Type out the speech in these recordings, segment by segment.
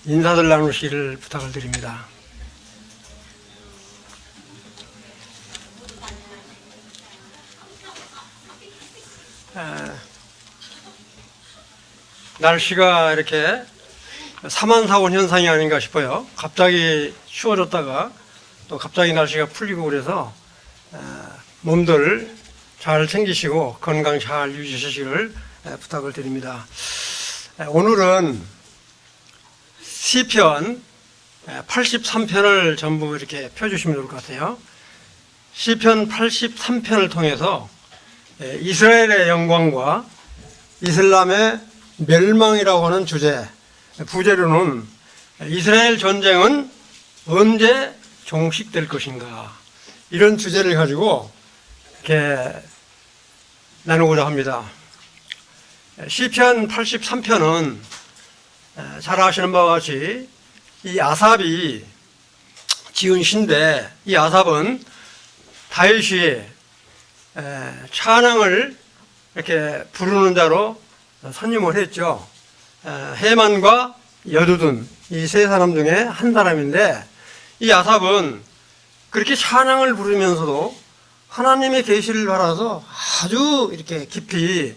인사들 나누시기를 부탁을 드립니다. 날씨가 이렇게 사만사온 현상이 아닌가 싶어요. 갑자기 추워졌다가 또 갑자기 날씨가 풀리고 그래서 몸들 잘 챙기시고 건강 잘 유지하시기를 부탁을 드립니다. 오늘은 시편 83편을 전부 이렇게 펴주시면 좋을 것 같아요. 시편 83편을 통해서 이스라엘의 영광과 이슬람의 멸망이라고 하는 주제, 부제로는 이스라엘 전쟁은 언제 종식될 것인가, 이런 주제를 가지고 이렇게 나누고자 합니다. 시편 83편은 잘 아시는 바와 같이 이 아삽이 지은 시인데, 이 아삽은 다윗이 찬양을 이렇게 부르는 자로 선임을 했죠. 헤만과 여두둔, 이 세 사람 중에 한 사람인데, 이 아삽은 그렇게 찬양을 부르면서도 하나님의 계시를 받아서 아주 이렇게 깊이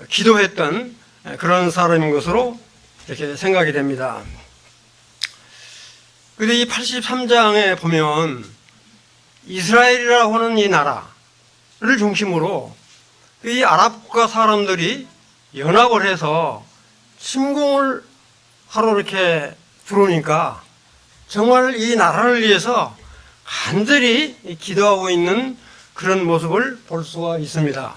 기도했던 그런 사람인 것으로 이렇게 생각이 됩니다. 그런데 이 83장에 보면 이스라엘이라고 하는 이 나라를 중심으로 이 아랍 국가 사람들이 연합을 해서 침공을 하러 이렇게 들어오니까 정말 이 나라를 위해서 간절히 기도하고 있는 그런 모습을 볼 수가 있습니다.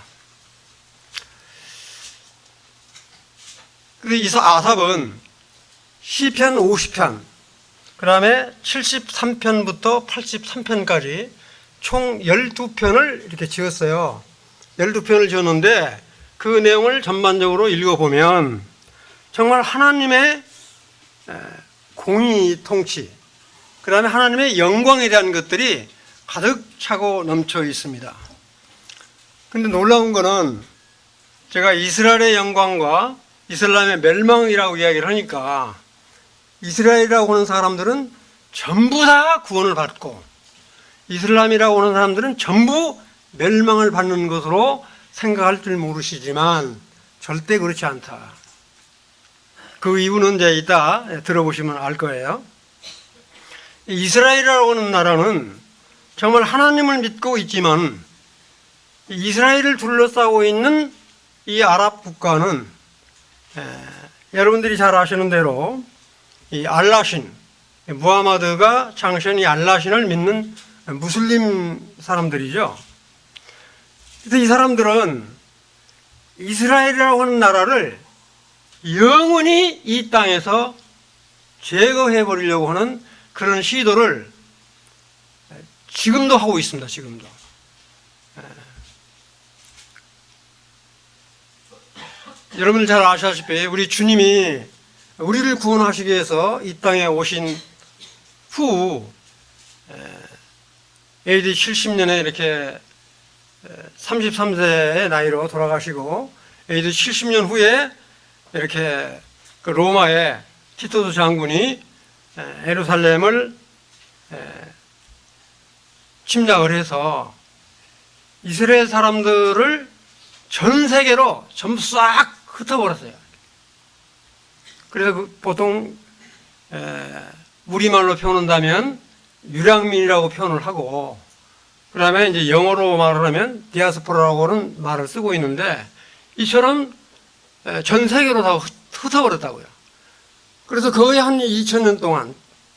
이 아삽은 시편 50편, 그 다음에 73편부터 83편까지 총 12편을 이렇게 지었어요. 12편을 지었는데 그 내용을 전반적으로 읽어보면 정말 하나님의 공의 통치, 그 다음에 하나님의 영광에 대한 것들이 가득 차고 넘쳐 있습니다. 그런데 놀라운 거는 제가 이스라엘의 영광과 이슬람의 멸망이라고 이야기를 하니까 이스라엘이라고 하는 사람들은 전부 다 구원을 받고 이슬람이라고 하는 사람들은 전부 멸망을 받는 것으로 생각할 줄 모르시지만 절대 그렇지 않다. 그 이유는 이제 이따 들어보시면 알 거예요. 이스라엘이라고 하는 나라는 정말 하나님을 믿고 있지만 이스라엘을 둘러싸고 있는 이 아랍 국가는 여러분들이 잘 아시는 대로 이 알라신, 무하마드가 창시한 이 알라신을 믿는 무슬림 사람들이죠. 그래서 이 사람들은 이스라엘이라고 하는 나라를 영원히 이 땅에서 제거해 버리려고 하는 그런 시도를 지금도 하고 있습니다. 지금도. 여러분들 잘 아시다시피 우리 주님이 우리를 구원하시기 위해서 이 땅에 오신 후 AD 70년에 이렇게 33세의 나이로 돌아가시고 AD 70년 후에 이렇게 그 로마의 티토스 장군이 예루살렘을 침략을 해서 이스라엘 사람들을 전 세계로 전부 싹 흩어버렸어요. 그래서 보통 우리말로 표현한다면 유랑민이라고 표현을 하고, 그 다음에 이제 영어로 말을 하면 디아스포라라고 하는 말을 쓰고 있는데, 이처럼 전 세계로 다 흩어버렸다고요. 그래서 거의 한 2000년 동안,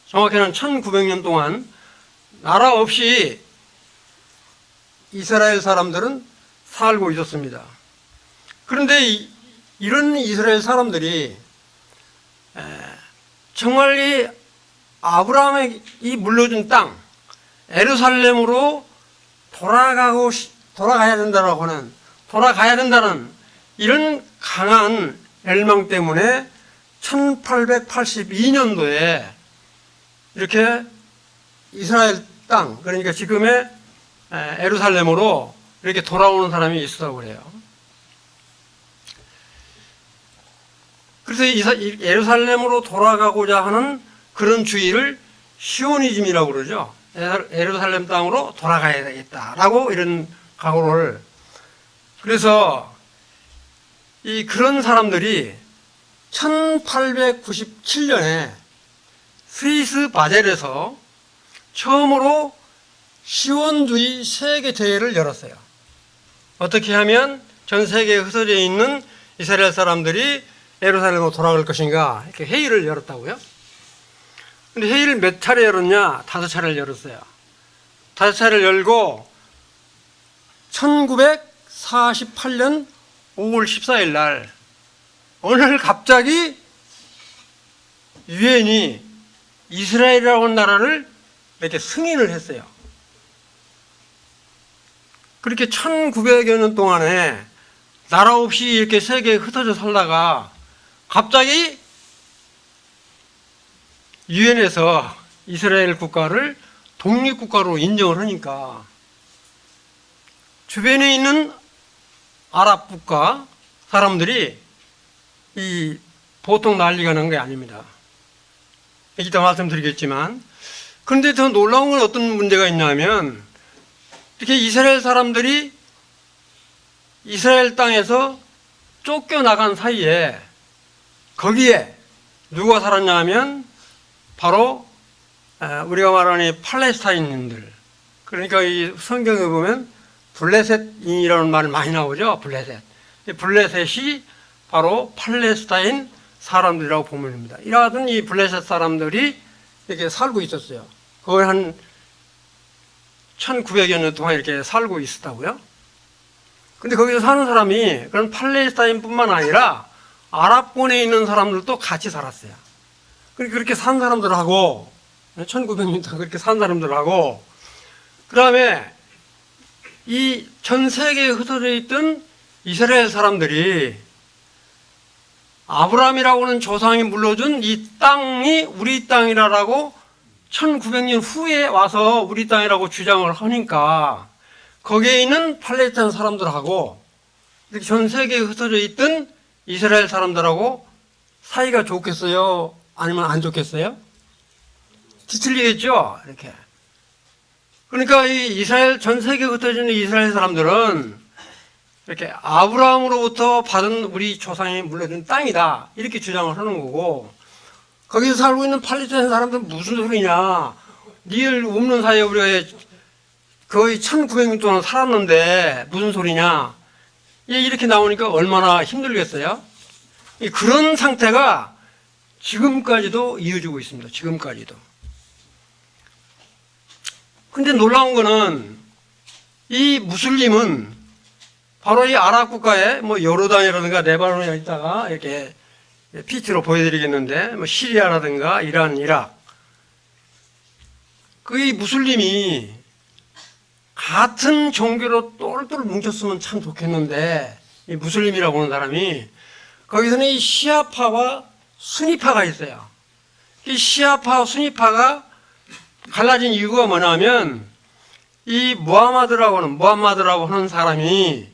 정확히는 1900년 동안 나라 없이 이스라엘 사람들은 살고 있었습니다. 그런데 이런 이스라엘 사람들이 정말 이 아브라함이 물려준 땅 예루살렘으로 돌아가야 된다는 이런 강한 열망 때문에 1882년도에 이렇게 이스라엘 땅, 그러니까 지금의 예루살렘으로 이렇게 돌아오는 사람이 있었다고 그래요. 그래서 예루살렘으로 돌아가고자 하는 그런 주의를 시오니즘이라고 그러죠. 예루살렘 땅으로 돌아가야 되겠다라고 이런 각오를. 그래서 그런 사람들이 1897년에 스위스 바젤에서 처음으로 시온주의 세계대회를 열었어요. 어떻게 하면 전 세계에 흩어져 있는 이스라엘 사람들이 예루살렘으로 돌아갈 것인가 이렇게 회의를 열었다고요. 근데 회의를 몇 차례 열었냐? 5차례를 열었어요. 5차례를 열고 1948년 5월 14일 날 어느 날 갑자기 유엔이 이스라엘이라고 하는 나라를 이렇게 승인을 했어요. 그렇게 1900여 년 동안에 나라 없이 이렇게 세계에 흩어져 살다가 갑자기 유엔에서 이스라엘 국가를 독립국가로 인정을 하니까 주변에 있는 아랍 국가 사람들이 보통 난리가 난 게 아닙니다. 이따 말씀드리겠지만, 그런데 더 놀라운 건 어떤 문제가 있냐면 이렇게 이스라엘 사람들이 이스라엘 땅에서 쫓겨나간 사이에 거기에 누가 살았냐 하면 바로 우리가 말하는 팔레스타인인들, 그러니까 이 성경에 보면 블레셋인이라는 말 많이 나오죠. 블레셋. 블레셋이 바로 팔레스타인 사람들이라고 보면 됩니다. 이러한 이 블레셋 사람들이 이렇게 살고 있었어요. 거의 한 1900여 년 동안 이렇게 살고 있었다고요. 근데 거기서 사는 사람이 그런 팔레스타인뿐만 아니라 아랍권에 있는 사람들도 같이 살았어요. 그렇게 산 사람들하고 1900년 동안 그렇게 산 사람들하고 그 다음에 이 전 세계에 흩어져 있던 이스라엘 사람들이 아브라함이라고 하는 조상이 물려준 이 땅이 우리 땅이라고 1900년 후에 와서 우리 땅이라고 주장을 하니까 거기에 있는 팔레스타인 사람들하고 이렇게 전 세계에 흩어져 있던 이스라엘 사람들하고 사이가 좋겠어요? 아니면 안 좋겠어요? 뒤틀리겠죠? 이렇게. 그러니까 이 이스라엘, 전 세계에 흩어져 있는 이스라엘 사람들은 이렇게 아브라함으로부터 받은 우리 조상이 물려준 땅이다. 이렇게 주장을 하는 거고, 거기서 살고 있는 팔레스타인 사람들은 무슨 소리냐. 니들 없는 사이에 우리가 거의 1900년 동안 살았는데 무슨 소리냐. 이렇게 나오니까 얼마나 힘들겠어요? 그런 상태가 지금까지도 이어지고 있습니다. 지금까지도. 근데 놀라운 거는 이 무슬림은 바로 이 아랍 국가에 요르단이라든가 레바논에 있다가 이렇게 PT로 보여드리겠는데 시리아라든가 이란, 이락 그 무슬림이 같은 종교로 똘똘 뭉쳤으면 참 좋겠는데 이 무슬림이라고 하는 사람이 거기서는 이 시아파와 수니파가 있어요. 이 시아파와 수니파가 갈라진 이유가 뭐냐면 이 무함마드라고 하는 사람이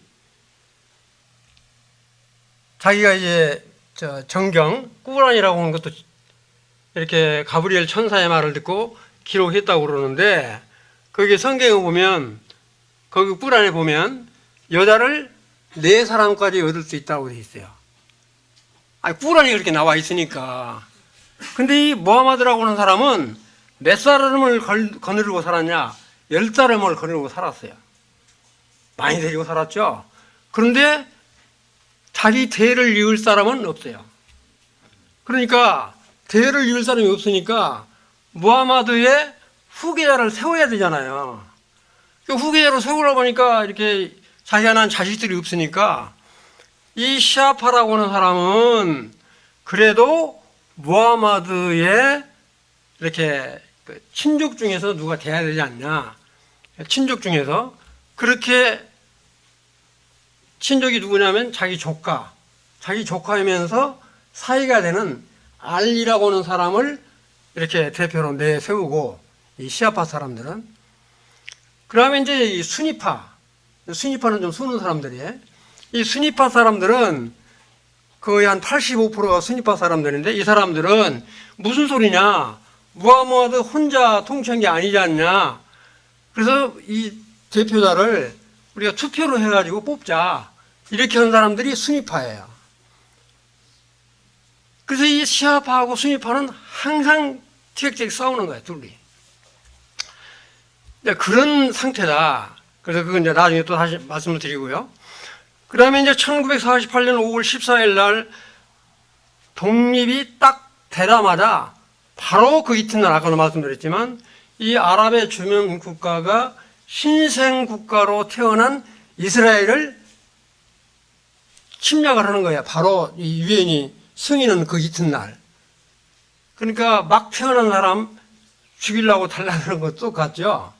자기가 이제 정경 꾸란이라고 하는 것도 이렇게 가브리엘 천사의 말을 듣고 기록했다고 그러는데 거기 성경에 보면 거기 꾸란에 보면 여자를 4사람까지 얻을 수 있다고 되어 있어요. 꾸란이 그렇게 나와 있으니까. 근데 이 무함마드라고 하는 사람은 몇 사람을 거느리고 살았냐? 10사람을 거느리고 살았어요. 많이 데리고 살았죠. 그런데 자기 대를 이을 사람은 없어요. 그러니까 대를 이을 사람이 없으니까 무함마드의 후계자를 세워야 되잖아요. 그 후계자로 세우려고 하니까 이렇게 자기가 낳은 자식들이 없으니까 이 시아파라고 하는 사람은 그래도 무함마드의 이렇게 친족 중에서 누가 돼야 되지 않냐. 친족 중에서 그렇게 친족이 누구냐면 자기 조카이면서 사이가 되는 알리라고 하는 사람을 이렇게 대표로 내세우고 이 시아파 사람들은 그러면 이제 이 수니파는 좀 수는 사람들이에요. 이 수니파 사람들은 거의 한 85%가 순위파 사람들인데 이 사람들은 무슨 소리냐, 무하마드 혼자 통치한 게 아니지 않냐, 그래서 이 대표자를 우리가 투표로 해가지고 뽑자, 이렇게 한 사람들이 순위파예요. 그래서 이 시아파하고 순위파는 항상 티격태격 싸우는 거예요, 둘이. 그런 상태다. 그래서 그건 이제 나중에 또 다시 말씀을 드리고요. 그 다음에 이제 1948년 5월 14일 날 독립이 딱 되자마자 바로 그 이튿날, 아까도 말씀드렸지만, 이 아랍의 주변 국가가 신생 국가로 태어난 이스라엘을 침략을 하는 거예요. 바로 이 유엔이 승인은 그 이튿날. 그러니까 막 태어난 사람 죽이려고 달라드는 것도 똑같죠.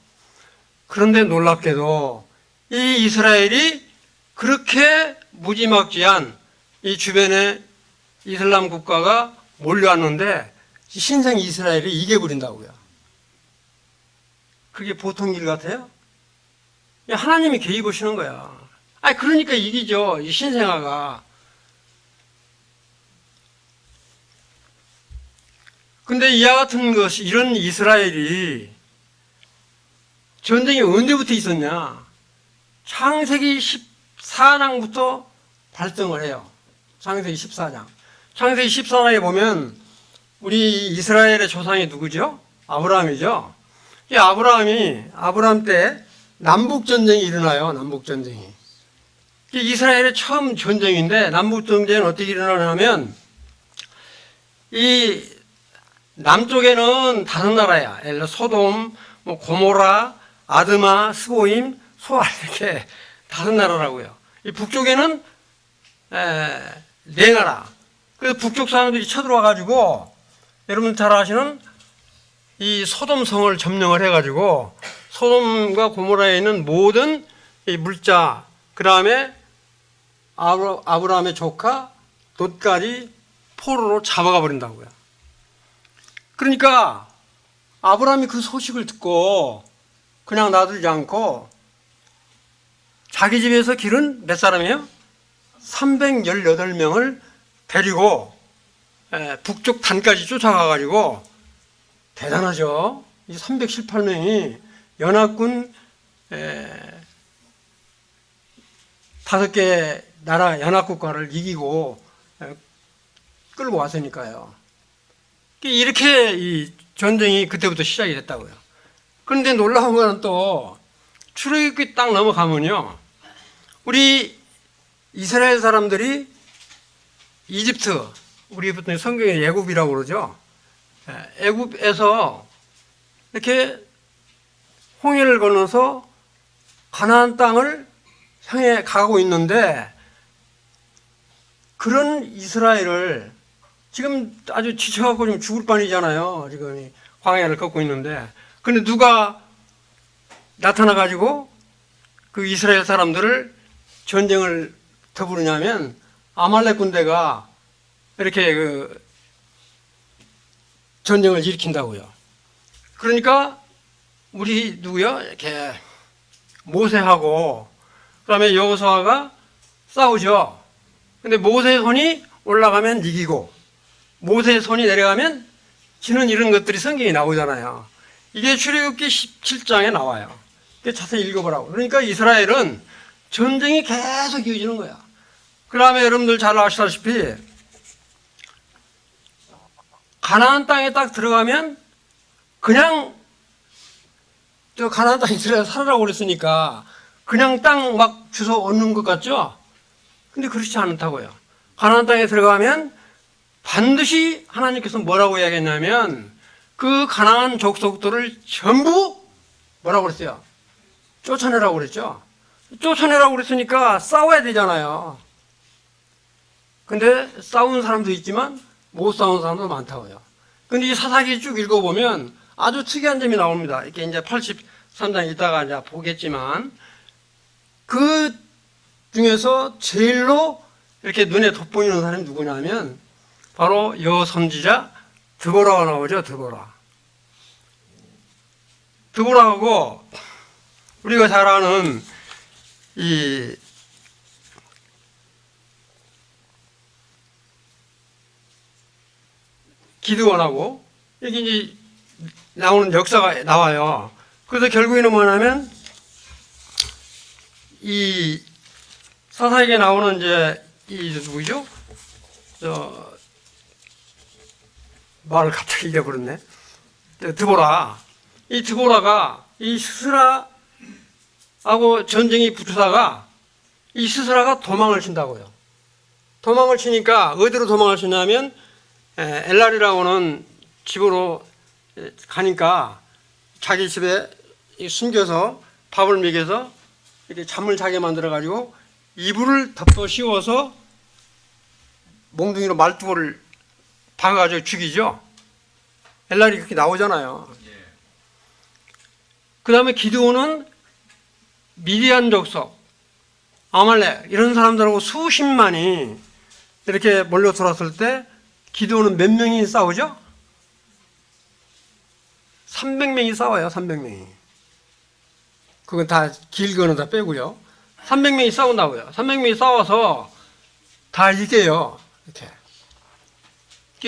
그런데 놀랍게도 이 이스라엘이 그렇게 무지막지한 이 주변에 이슬람 국가가 몰려왔는데 신생 이스라엘이 이겨버린다고요. 그게 보통 일 같아요? 하나님이 개입하시는 거야. 아니, 그러니까 이기죠, 이 신생아가. 근데 이와 같은 것이, 이런 이스라엘이 전쟁이 언제부터 있었냐? 창세기 14장부터 발생을 해요. 창세기 14장. 창세기 14장에 보면 우리 이스라엘의 조상이 누구죠? 아브라함이죠. 이 아브라함 때 남북전쟁이 일어나요. 남북전쟁이. 이스라엘의 처음 전쟁인데, 남북전쟁은 어떻게 일어나냐면, 이 남쪽에는 다른 나라야. 예를 들어 소돔, 고모라, 아드마, 스보임, 소알, 이렇게 다른 나라라고요. 이 북쪽에는 네 나라. 그래서 북쪽 사람들이 쳐들어와가지고, 여러분 잘 아시는 이 소돔 성을 점령을 해가지고, 소돔과 고모라에 있는 모든 이 물자, 그 다음에 아브라함의 조카 롯까지 포로로 잡아가 버린다고요. 그러니까 아브라함이 그 소식을 듣고 그냥 놔두지 않고 자기 집에서 기른 몇 사람이에요? 318명을 데리고 북쪽 단까지 쫓아가가지고, 대단하죠. 이 318명이 연합군 5개 나라 연합국가를 이기고 끌고 왔으니까요. 이렇게 이 전쟁이 그때부터 시작이 됐다고요. 그런데 놀라운 거는 또 출애굽기 딱 넘어가면요, 우리 이스라엘 사람들이 이집트, 우리 보통 성경에 애굽이라고 그러죠. 애굽에서 이렇게 홍해를 건너서 가나안 땅을 향해 가고 있는데, 그런 이스라엘을 지금 아주 지쳐갖고 좀 죽을 판이잖아요. 지금 광야를 걷고 있는데, 근데 누가 나타나가지고 그 이스라엘 사람들을 전쟁을 더부르냐면 아말렉 군대가 이렇게 그 전쟁을 일으킨다고요. 그러니까 우리 누구요? 이렇게 모세하고 그다음에 여호수아가 싸우죠. 근데 모세의 손이 올라가면 이기고 모세의 손이 내려가면 지는, 이런 것들이 성경에 나오잖아요. 이게 출애굽기 17장에 나와요. 자세히 읽어보라고. 그러니까 이스라엘은 전쟁이 계속 이어지는 거야. 그 다음에 여러분들 잘 아시다시피 가나안 땅에 딱 들어가면 그냥 저 가나안 땅에 들어가 살아라고 그랬으니까 그냥 땅 막 주워 얻는 것 같죠? 근데 그렇지 않다고요. 가나안 땅에 들어가면 반드시 하나님께서 뭐라고 이야기했냐면 그 가나안 족속들을 전부 뭐라고 그랬어요? 쫓아내라고 그랬죠? 쫓아내라고 그랬으니까 싸워야 되잖아요. 근데 싸운 사람도 있지만 못 싸운 사람도 많다고요. 근데 이 사사기 쭉 읽어보면 아주 특이한 점이 나옵니다. 이렇게 이제 83장 이따가 이제 보겠지만, 그 중에서 제일로 이렇게 눈에 돋보이는 사람이 누구냐면 바로 여선지자 드보라가 나오죠. 드보라하고 우리가 잘 아는 이 기드온하고 여기 이제 나오는 역사가 나와요. 그래서 결국에는 뭐냐면 이 사사에게 나오는 이제 이 누구죠? 말을 갑자기 잊어버렸네. 드보라. 이 드보라가 이 스스라하고 전쟁이 붙으다가 이 스스라가 도망을 친다고요. 도망을 치니까 어디로 도망을 치냐면 엘랄이라고는 집으로 가니까 자기 집에 숨겨서 밥을 먹여서 이렇게 잠을 자게 만들어 가지고 이불을 덮어 씌워서 몽둥이로 말뚝을 박아가지고 죽이죠. 엘랄이 그렇게 나오잖아요. 그 다음에 기드온은 미디안 족속, 아말렉 이런 사람들하고 수십만이 이렇게 몰려들었을 때 기드온은 몇 명이 싸우죠? 300명이 싸워요. 300명이. 그건 다 길거는 다 빼고요. 300명이 싸운다고요. 300명이 싸워서 다 이겨요. 이렇게.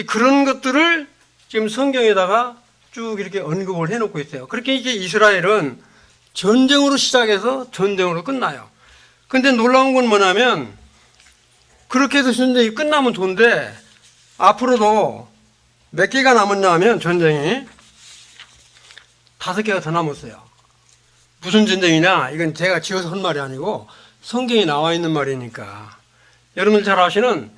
그런 것들을 지금 성경에다가 쭉 이렇게 언급을 해놓고 있어요. 그렇게 이제 이스라엘은 전쟁으로 시작해서 전쟁으로 끝나요. 근데 놀라운 건 뭐냐면 그렇게 해서 전쟁이 끝나면 좋은데 앞으로도 몇 개가 남았냐면 전쟁이 5개가 더 남았어요. 무슨 전쟁이냐? 이건 제가 지어서 한 말이 아니고 성경에 나와 있는 말이니까. 여러분들 잘 아시는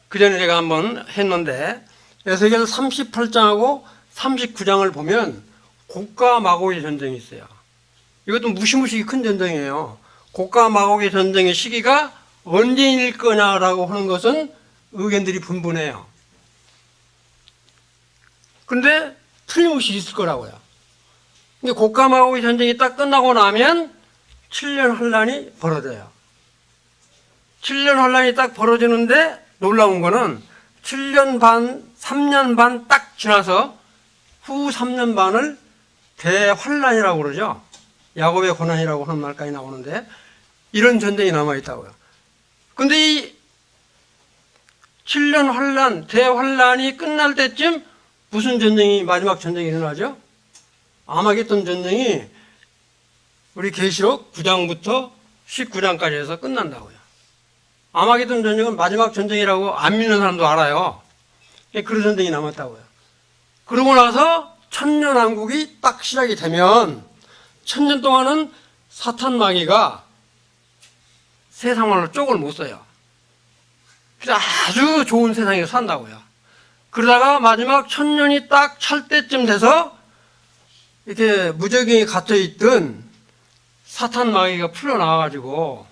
그 전에 제가 한번 했는데 에스겔 38장하고 39장을 보면 곡과 마곡의 전쟁이 있어요. 이것도 무시무시 큰 전쟁이에요. 곡과 마곡의 전쟁의 시기가 언제일 거냐라고 하는 것은 의견들이 분분해요. 근데 틀림없이 있을 거라고요. 근데 곡과 마곡의 전쟁이 딱 끝나고 나면 7년 환란이 벌어져요. 7년 환란이 딱 벌어지는데 놀라운 거는 7년 반, 3년 반 딱 지나서 후 3년 반을 대환란이라고 그러죠. 야곱의 고난이라고 하는 말까지 나오는데 이런 전쟁이 남아있다고요. 근데 이 7년 환란, 대환란이 끝날 때쯤 무슨 전쟁이, 마지막 전쟁이 일어나죠? 아마겟돈 전쟁이 우리 계시록 9장부터 19장까지 해서 끝난다고요. 아마겟돈 전쟁은 마지막 전쟁이라고 안 믿는 사람도 알아요. 그런 전쟁이 남았다고요. 그러고 나서 천년왕국이 딱 시작이 되면 천년 동안은 사탄 마귀가 세상으로 쪽을 못 써요. 그래서 아주 좋은 세상에서 산다고요. 그러다가 마지막 천년이 딱 찰 때쯤 돼서 이렇게 무적행에 갇혀있던 사탄 마귀가 풀려나와가지고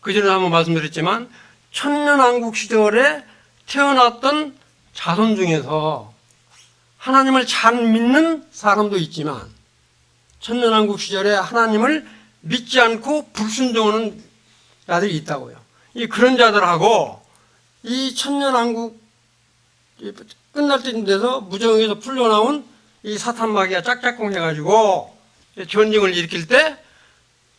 그전에 한번 말씀드렸지만 천년왕국 시절에 태어났던 자손 중에서 하나님을 잘 믿는 사람도 있지만 천년왕국 시절에 하나님을 믿지 않고 불순종하는 자들이 있다고요. 이 그런 자들하고 이 천년왕국 끝날 때 돼서 무정에서 풀려나온 이 사탄 마귀가 짝짝꿍 해가지고 전쟁을 일으킬 때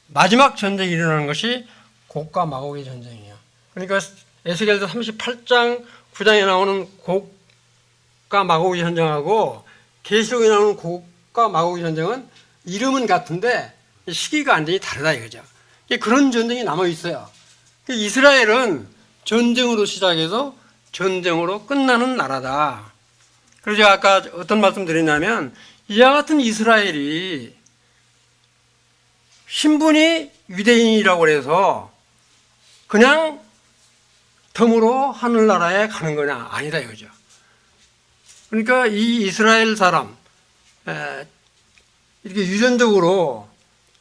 마지막 전쟁이 일어나는 것이 곡과 마곡의 전쟁이에요. 그러니까 에스겔서 38장 9장에 나오는 곡과 마곡의 전쟁하고 계시록에 나오는 곡과 마곡의 전쟁은 이름은 같은데 시기가 완전히 다르다 이거죠. 그런 전쟁이 남아 있어요. 이스라엘은 전쟁으로 시작해서 전쟁으로 끝나는 나라다. 그래서 제가 아까 어떤 말씀 드렸냐면 이와 같은 이스라엘이 신분이 유대인이라고 해서 그냥 덤으로 하늘나라에 가는 거냐? 아니다 이거죠. 그러니까 이 이스라엘 사람 이렇게 유전적으로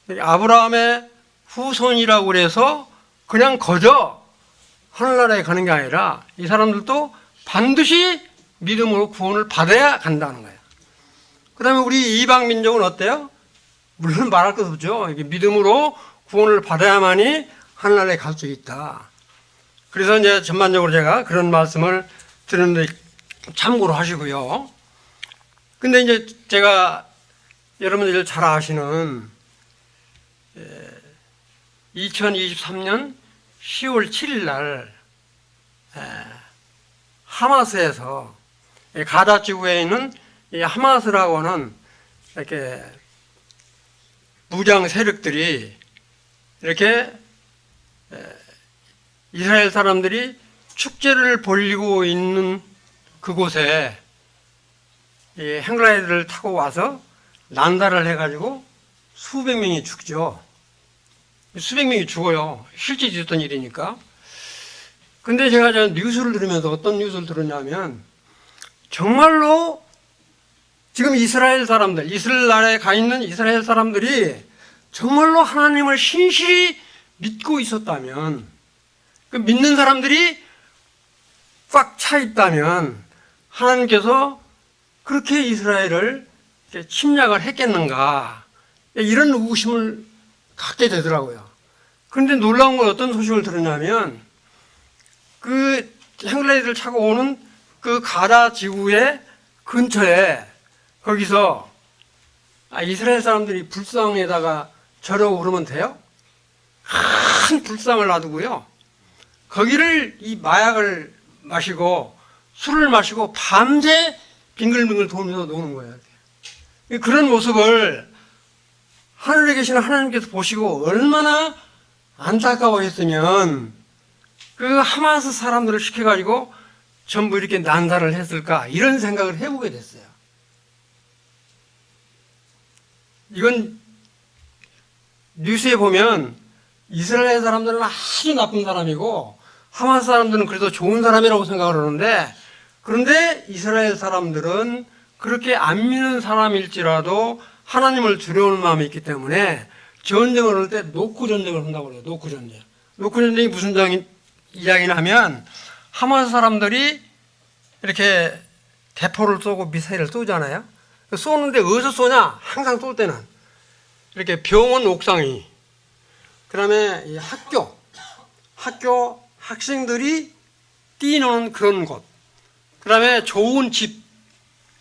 아브라함의 후손이라고 해서 그냥 거저 하늘나라에 가는 게 아니라 이 사람들도 반드시 믿음으로 구원을 받아야 간다는 거예요. 그 다음에 우리 이방 민족은 어때요? 물론 말할 것 없죠. 이게 믿음으로 구원을 받아야만이 하늘나라에 갈 수 있다. 그래서 이제 전반적으로 제가 그런 말씀을 드렸는데 참고로 하시고요. 근데 이제 제가 여러분들 잘 아시는 2023년 10월 7일 날 하마스에서 가자 지구에 있는 이 하마스라고 하는 이렇게 무장 세력들이 이렇게 이스라엘 사람들이 축제를 벌이고 있는 그곳에 이 행라이드를 타고 와서 난사를 해가지고 수백 명이 죽죠. 수백 명이 죽어요. 실제 있었던 일이니까. 근데 제가 저 뉴스를 들으면서 어떤 뉴스를 들었냐면 정말로 지금 이스라엘 사람들, 이스라엘 나라에 가 있는 이스라엘 사람들이 정말로 하나님을 신실히 믿고 있었다면, 그 믿는 사람들이 꽉 차 있다면 하나님께서 그렇게 이스라엘을 침략을 했겠는가, 이런 의구심을 갖게 되더라고요. 그런데 놀라운 건 어떤 소식을 들었냐면 그 행라이드를 차고 오는 그 가자 지구의 근처에 거기서 이스라엘 사람들이 불상에다가 절하고 그러면 돼요? 큰 불상을 놔두고요. 거기를 이 마약을 마시고 술을 마시고 밤새 빙글빙글 돌면서 노는 거예요. 그런 모습을 하늘에 계시는 하나님께서 보시고 얼마나 안타까워했으면 그 하마스 사람들을 시켜가지고 전부 이렇게 난사를 했을까, 이런 생각을 해보게 됐어요. 이건 뉴스에 보면 이스라엘 사람들은 아주 나쁜 사람이고 하마스 사람들은 그래도 좋은 사람이라고 생각을 하는데, 그런데 이스라엘 사람들은 그렇게 안 믿는 사람일지라도 하나님을 두려울 마음이 있기 때문에 전쟁을 할 때 노크 전쟁을 한다고 그래요. 노크 전쟁. 노크 전쟁이 무슨 이야기냐 하면 하마스 사람들이 이렇게 대포를 쏘고 미사일을 쏘잖아요. 쏘는데 어디서 쏘냐? 항상 쏠 때는 이렇게 병원 옥상이, 그 다음에 이 학교 학생들이 뛰노는 그런 곳, 그 다음에 좋은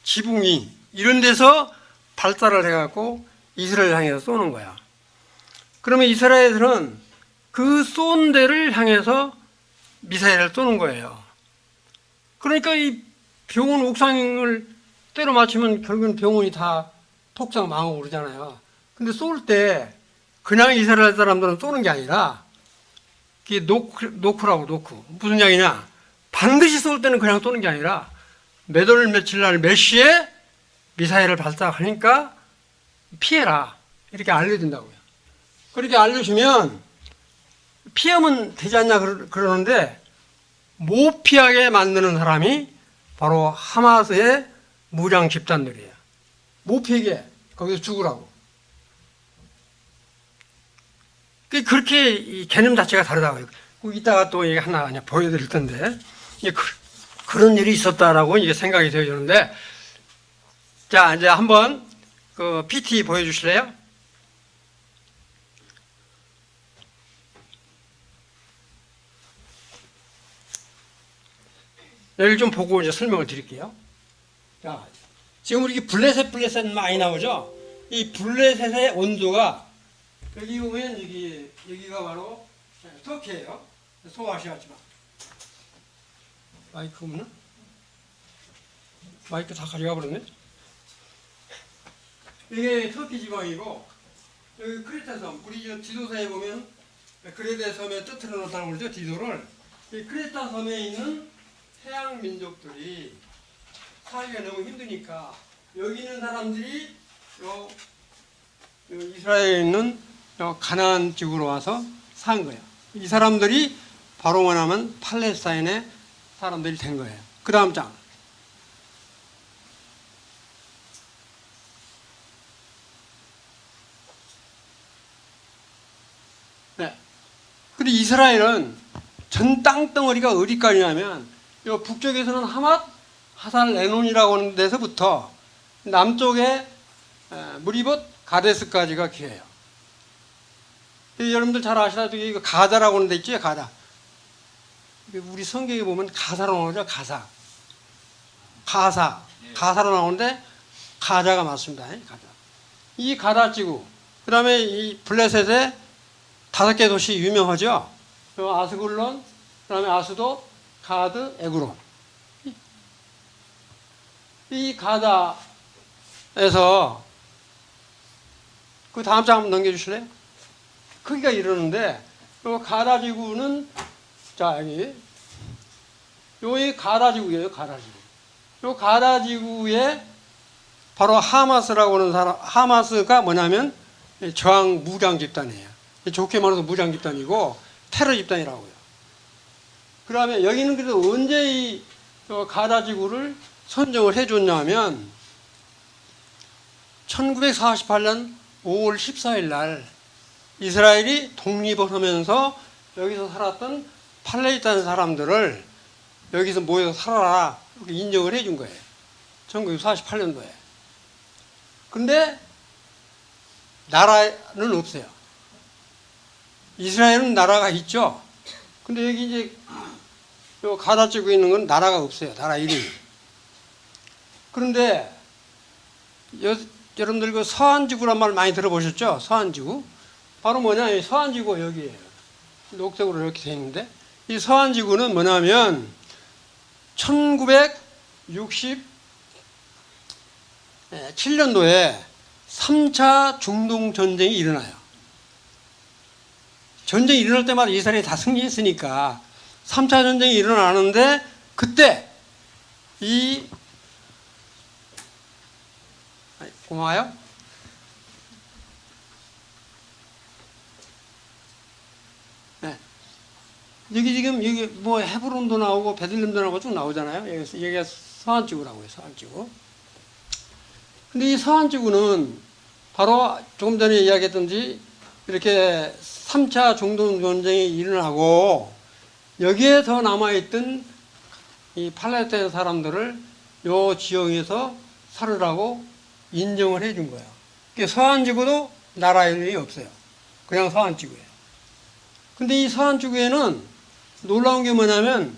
지붕이, 이런 데서 발사를 해갖고 이스라엘 향해서 쏘는 거야. 그러면 이스라엘은 그 쏜 데를 향해서 미사일을 쏘는 거예요. 그러니까 이 병원 옥상을 때려 맞추면 결국은 병원이 다 폭삭 망하고 그러잖아요. 근데 쏠 때 그냥 이스라엘 사람들은 쏘는 게 아니라 그게 노크라고, 노크. 무슨 이야기냐? 반드시 쏠 때는 그냥 쏘는 게 아니라 몇 월 며칠 날 몇 시에 미사일을 발사하니까 피해라, 이렇게 알려준다고요. 그렇게 알려주면 피하면 되지 않냐 그러는데 못 피하게 만드는 사람이 바로 하마스의 무장 집단들이에요. 못 피하게 거기서 죽으라고. 그렇게 이 개념 자체가 다르다고요. 이따가 또 하나 그냥 보여드릴 텐데, 그런 일이 있었다라고 이게 생각이 되어지는데, 자, 이제 한번 그 PT 보여주실래요? 여기 좀 보고 이제 설명을 드릴게요. 자, 지금 우리 블레셋 많이 나오죠? 이 블레셋의 온도가, 여기 보면 여기가 바로 터키예요. 소아시아지만. 마이크 없나? 마이크 다 가져가 버렸네. 이게 터키 지방이고, 여기 크레타 섬, 우리 지도사에 보면 크레타 섬에 뜨트려 놓다고 그러죠, 지도를. 이 크레타 섬에 있는 해양 민족들이 살기가 너무 힘드니까 여기 있는 사람들이 이스라엘에 있는 가나안 지구로 와서 산 거예요. 이 사람들이 바로 뭐냐면 팔레스타인의 사람들이 된 거예요. 그 다음 장. 네. 근데 이스라엘은 전 땅덩어리가 어디까지냐면 요 북쪽에서는 하맛, 하살 레논이라고 하는 데서부터 남쪽에 무리봇, 가데스까지가 기해요. 여러분들 잘 아시다시피 이거 가자라고 하는 데 있죠, 가자. 우리 성경에 보면 가사로 나오죠, 가사. 가사로 나오는데 가자가 맞습니다. 가자. 이 가자 지구, 그 다음에 이 블레셋의 5개 도시 유명하죠. 아스글론, 그 다음에 아스도, 가드, 에그론. 이 가다에서 그 다음 장 한번 넘겨주실래요? 크기가 이러는데 요 가다 지구는 자 여기 가다 지구예요. 가다 지구. 요 가다 지구에 바로 하마스라고 하는 사람, 하마스가 뭐냐면 저항 무장 집단이에요. 좋게 말해서 무장 집단이고 테러 집단이라고요. 그다음에 여기는 그래도 언제 이 가다 지구를 선정을 해줬냐면 1948년 5월 14일 날 이스라엘이 독립을 하면서 여기서 살았던 팔레스타인 사람들을 여기서 모여서 살아라 이렇게 인정을 해준 거예요. 1948년도에. 근데 나라는 없어요. 이스라엘은 나라가 있죠. 근데 여기 이제 요 가다 지구에 있는 건 나라가 없어요. 나라 이름이. 그런데 여러분들 그 서한지구란 말 많이 들어보셨죠? 서한지구. 바로 뭐냐, 이 서한지구 여기에요. 녹색으로 이렇게 되어 있는데, 이 서한지구는 뭐냐면 1967년도에 3차 중동 전쟁이 일어나요. 전쟁이 일어날 때마다 이스라엘이 다 승리했으니까 3차 전쟁이 일어나는데 그때 고마워요. 네. 여기 뭐 헤브론도 나오고 베들레헴도 나오고 쭉 나오잖아요. 여기가 서한지구라고 해요. 서한지구. 근데 이 서한지구는 바로 조금 전에 이야기했던지 이렇게 3차 중동 전쟁이 일어나고 여기에 더 남아있던 이 팔레스타인 사람들을 요 지역에서 살으라고 인정을 해준 거예요. 서한지구도 나라 이름이 없어요. 그냥 서한지구예요. 근데 이 서한지구에는 놀라운 게 뭐냐면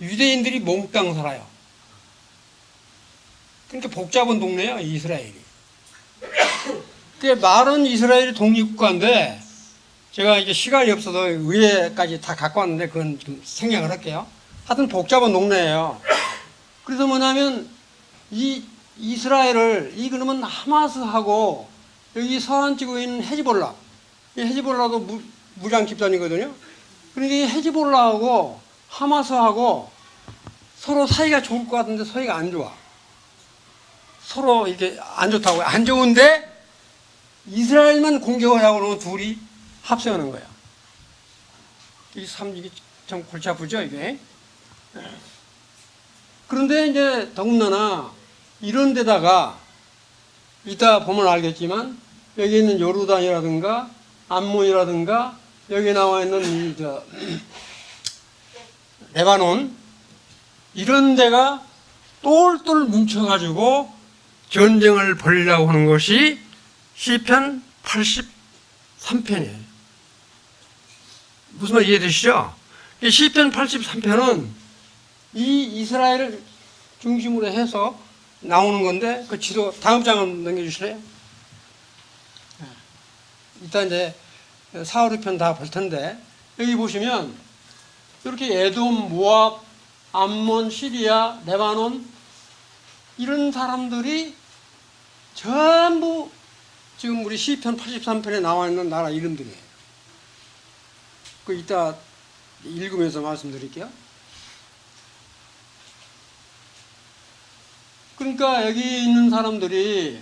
유대인들이 몽땅 살아요. 그러니까 복잡한 동네예요, 이스라엘이. 말은 이스라엘이 독립국가인데 제가 이제 시간이 없어서 의회까지 다 갖고 왔는데 그건 좀 생략을 할게요. 하여튼 복잡한 동네예요. 그래서 뭐냐면 이 이스라엘을 그러면 하마스하고 여기 서한지구에 있는 헤즈볼라, 이 헤즈볼라도 무장 집단이거든요. 그러니까 이 헤즈볼라하고 하마스하고 서로 사이가 좋을 것 같은데 사이가 안 좋아. 서로 이렇게 안 좋다고요. 안 좋은데 이스라엘만 공격을 하고 그러면 둘이 합세하는 거예요. 이게 참 골치 아프죠, 이게. 그런데 이제 더군다나 이런 데다가 이따 보면 알겠지만 여기 있는 요르단이라든가 암몬이라든가 여기 나와 있는 레바논 이런 데가 똘똘 뭉쳐가지고 전쟁을 벌이려고 하는 것이 시편 83편이에요. 무슨 말 이해되시죠? 이 시편 83편은 이 이스라엘을 중심으로 해서 나오는 건데 그 지도 다음 장을 넘겨주실래요? 일단 이제 4, 5편 다 볼 텐데 여기 보시면 이렇게 에돔, 모압, 암몬, 시리아, 레바논 이런 사람들이 전부 지금 우리 시편 83편에 나와 있는 나라 이름들이에요. 그 이따 읽으면서 말씀드릴게요. 그러니까 여기 있는 사람들이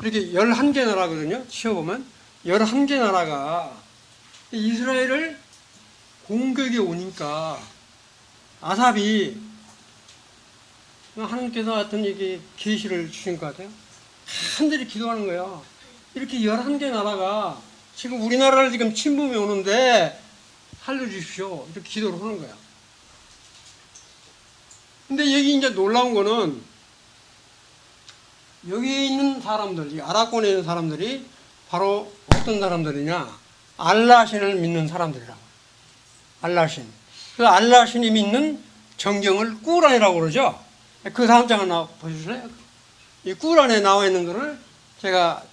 이렇게 11개 나라거든요. 치워보면 11개 나라가 이스라엘을 공격에 오니까 아삽이 하나님께서 하여튼 이게 계시를 주신 것 같아요. 한들이 기도하는 거예요. 이렇게 11개 나라가 지금 우리나라를 지금 침범해 오는데 살려주십시오. 이렇게 기도를 하는 거야. 근데 여기 이제 놀라운 거는 여기 있는 사람들, 이 아랍권에 있는 사람들이 바로 어떤 사람들이냐? 알라신을 믿는 사람들이라고. 알라신. 그 알라신이 믿는 정경을 꾸란이라고 그러죠. 그 다음 장 하나 보여주실래요? 이 꾸란에 나와 있는 거를 제가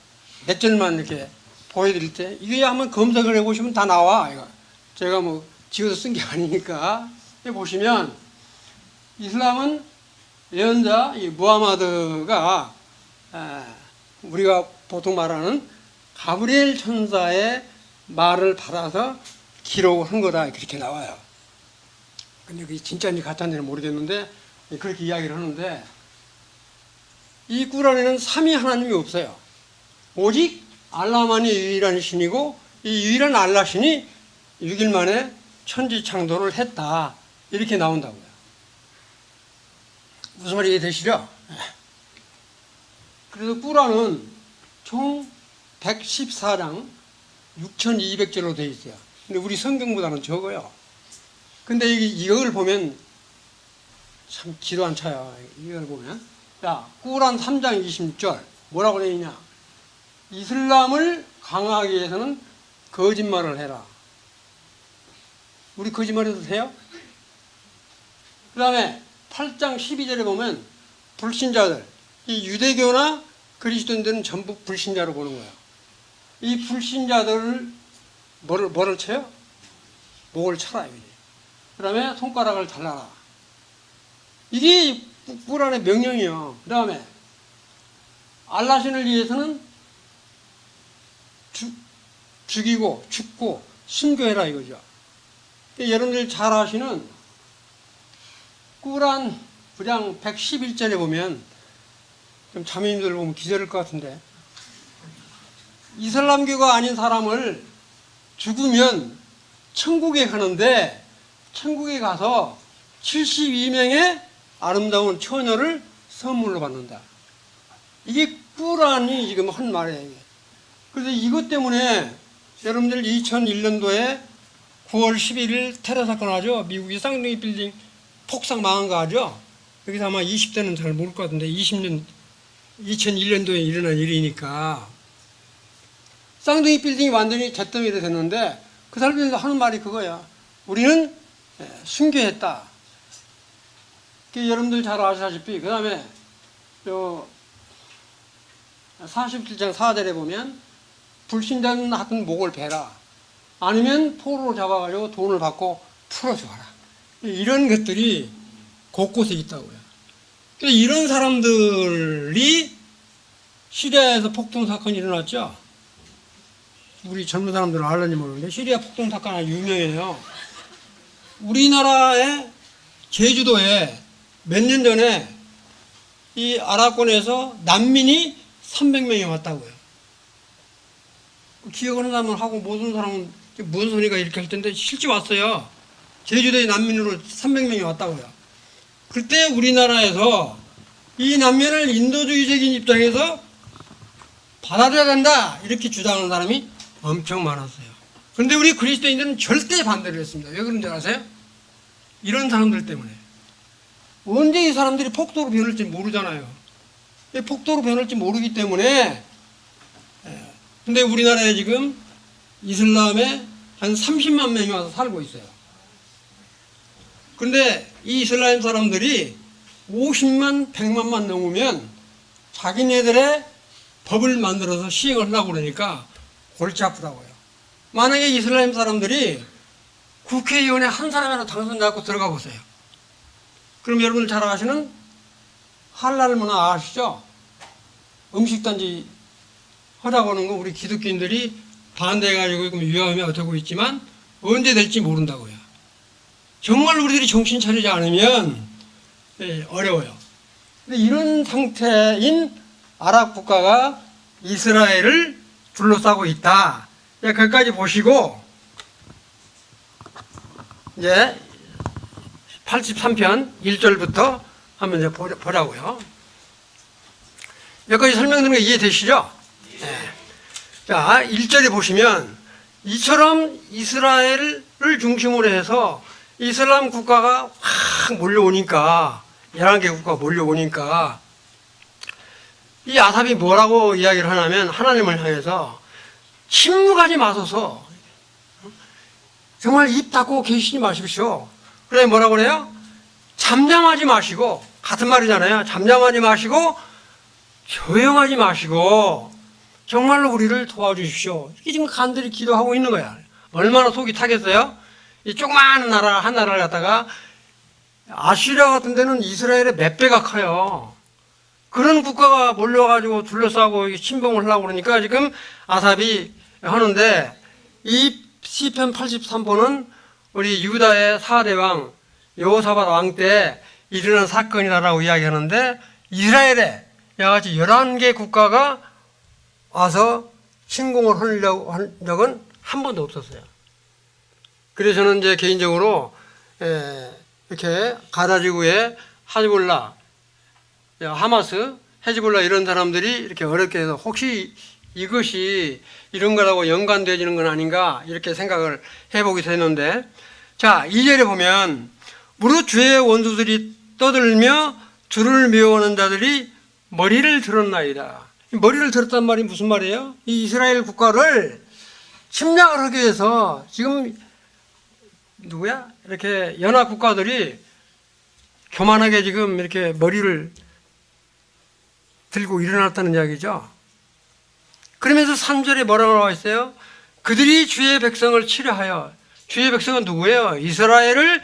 몇 절만 이렇게 보여드릴 때 이게 한번 검색을 해보시면 다 나와. 이거. 제가 뭐 지어서 쓴 게 아니니까. 여기 보시면 이슬람은 예언자 이 무하마드가 우리가 보통 말하는 가브리엘 천사의 말을 받아서 기록한 거다 그렇게 나와요. 근데 그게 진짜인지 가짜인지는 모르겠는데 그렇게 이야기를 하는데 이 꾸란에는 삼위 하나님이 없어요. 오직 알라만이 유일한 신이고 이 유일한 알라 신이 6일 만에 천지 창조를 했다 이렇게 나온다고요. 무슨 말이 이해되시죠? 그래서 꾸란은 총 114장 6200절로 되어 있어요. 근데 우리 성경보다는 적어요. 근데 이걸 보면 참 기도 안 차요. 이걸 보면. 자, 꾸란 3장 26절. 뭐라고 되어 있냐? 이슬람을 강화하기 위해서는 거짓말을 해라. 우리 거짓말해도 돼요? 그 다음에 8장 12절에 보면 불신자들, 이 유대교나 그리스도인들은 전부 불신자로 보는 거예요. 이 불신자들을 뭐를 쳐요? 목을 쳐라. 그 다음에 손가락을 잘라라. 이게 꾸란의 명령이에요. 그 다음에 알라신을 위해서는 죽이고 죽고 순교해라 이거죠. 여러분들 잘 아시는 꾸란 분량 111절에 보면 좀 자매님들 보면 기절할 것 같은데 이슬람교가 아닌 사람을 죽으면 천국에 가는데 천국에 가서 72명의 아름다운 처녀를 선물로 받는다. 이게 꾸란이 지금 한 말이에요. 그래서 이것 때문에 여러분들 2001년도에 9월 11일 테러 사건 하죠. 미국의 쌍둥이 빌딩 폭삭 망한 거 하죠. 여기서 아마 20대는 잘 모를 것 같은데 2001년도에 일어난 일이니까 쌍둥이 빌딩이 완전히 잿더미로 됐는데 그 사람들이 하는 말이 그거야. 우리는 순교했다. 여러분들 잘 아시다시피 그 다음에 47장 4절에 보면 불신자는 하여튼 목을 베라. 아니면 포로로 잡아가지고 돈을 받고 풀어줘라. 이런 것들이 곳곳에 있다고요. 이런 사람들이 시리아에서 폭동 사건이 일어났죠. 우리 젊은 사람들은 알는지 모르는데 시리아 폭동 사건 아주 유명해요. 우리나라의 제주도에 몇 년 전에 이 아랍권에서 난민이 300명이 왔다고요. 기억하는 사람은 하고 모르는 사람은 무슨 소리가 이렇게 할 텐데 실제 왔어요. 제주도에 난민으로 300명이 왔다고요. 그때 우리나라에서 이 난민을 인도주의적인 입장에서 받아들여야 된다 이렇게 주장하는 사람이 엄청 많았어요. 그런데 우리 그리스도인들은 절대 반대를 했습니다. 왜 그런지 아세요? 이런 사람들 때문에. 언제 이 사람들이 폭도로 변할지 모르잖아요. 폭도로 변할지 모르기 때문에. 근데 우리나라에 지금 이슬람에 한 30만 명이 와서 살고 있어요. 그런데 이 이슬람 사람들이 50만, 100만만 넘으면 자기네들의 법을 만들어서 시행을 하려고 그러니까 골치 아프다고요. 만약에 이슬람 사람들이 국회의원에 한 사람이라도 당선돼서 들어가 보세요. 그럼 여러분들 잘 아시는 할랄 문화 아시죠? 음식단지 하라고 하는 거 우리 기독교인들이 반대해가지고 위험하면 되고 있지만 언제 될지 모른다고요. 정말 우리들이 정신 차리지 않으면 어려워요. 근데 이런 상태인 아랍 국가가 이스라엘을 둘러싸고 있다. 거기까지 보시고 이제 83편 1절부터 한번 이제 보자고요. 여기까지 설명드리는 거 이해되시죠? 네. 자, 1절에 보시면 이처럼 이스라엘을 중심으로 해서 이슬람 국가가 확 몰려오니까 11개 국가가 몰려오니까 이 아삽이 뭐라고 이야기를 하냐면 하나님을 향해서 침묵하지 마소서 정말 입 닫고 계시지 마십시오. 그래 뭐라고 그래요? 잠잠하지 마시고 같은 말이잖아요. 잠잠하지 마시고 조용하지 마시고 정말로 우리를 도와주십시오. 이게 지금 간절히 기도하고 있는 거야. 얼마나 속이 타겠어요? 이 조그마한 나라 한 나라를 갖다가 아시리아 같은 데는 이스라엘의 몇 배가 커요. 그런 국가가 몰려가지고 둘러싸고 침공을 하려고 그러니까 지금 아삽이 하는데, 이 시편 83편은 우리 유다의 4대 왕 여호사밧 왕 때 일어난 사건이다라고 이야기하는데, 이스라엘에 야같이 11개 국가가 와서 침공을 하려고 한 적은 한 번도 없었어요. 그래서 저는 이제 개인적으로 이렇게 가자 지구에 하즈볼라, 하마스, 헤즈볼라 이런 사람들이 이렇게 어렵게 해서 혹시 이것이 이런 거라고 연관되어지는 건 아닌가 이렇게 생각을 해보게 됐는데, 자, 2절에 보면 무릇 주의 원수들이 떠들며 주를 미워하는 자들이 머리를 들었나이다. 머리를 들었단 말이 무슨 말이에요? 이 이스라엘 국가를 침략을 하기 위해서 지금 누구야? 이렇게 연합 국가들이 교만하게 지금 이렇게 머리를 들고 일어났다는 이야기죠. 그러면서 3절에 뭐라고 나와 있어요? 그들이 주의 백성을 치려하여, 주의 백성은 누구예요? 이스라엘을